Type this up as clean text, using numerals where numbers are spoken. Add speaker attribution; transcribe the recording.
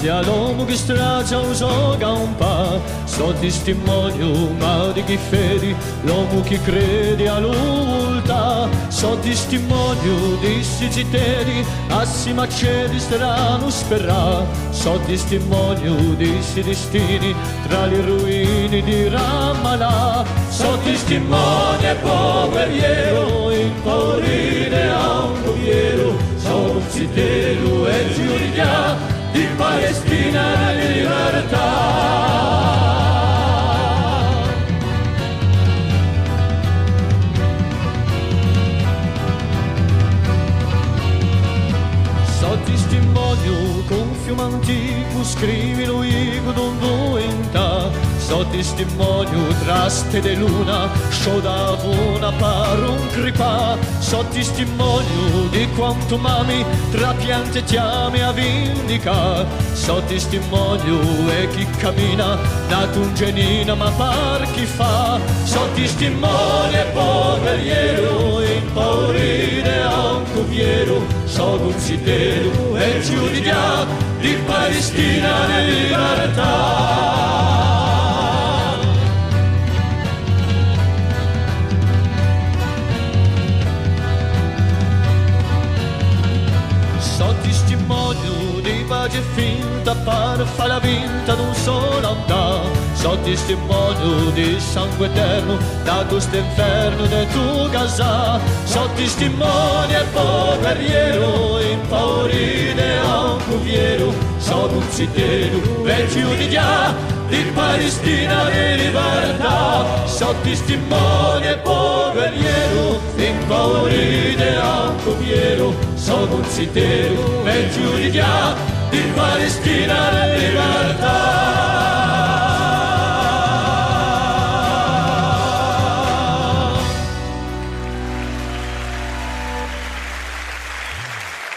Speaker 1: sia l'uomo che straccia un so campa, so testimonio ma di chi fedi, l'uomo che crede all'ulta, so testimonio di si cittadini, assima cedi strano sperà, so testimonio di si destini, tra le ruine di Ramallah, so testimonio poveriero, impaurire a un goviero, so un cittadino e giuria di Palestina e libertà. So testimonio con fiume antico, scrivi lo ico d'ondoenta, so testimonio tra stelle e luna, scioda una par un cripa, so testimonio di quanto mami tra piante chiami a vindica, so testimonio e chi cammina nato un genina ma par chi fa, so testimonio e poveriero impaurire a un coviero, so un cittadino e giudica di Palestina e libertà. So testimonio di pace finta per fare la vinta d'un solo andare, so testimonio di sangue eterno da questo inferno de tu casa, so testimonio e poveriero impaurire a un coviero, so un cittadino e giudica di Palestina e libertà, so testimonio e poveriero impaurire a un coviero, so un cittadino e giudica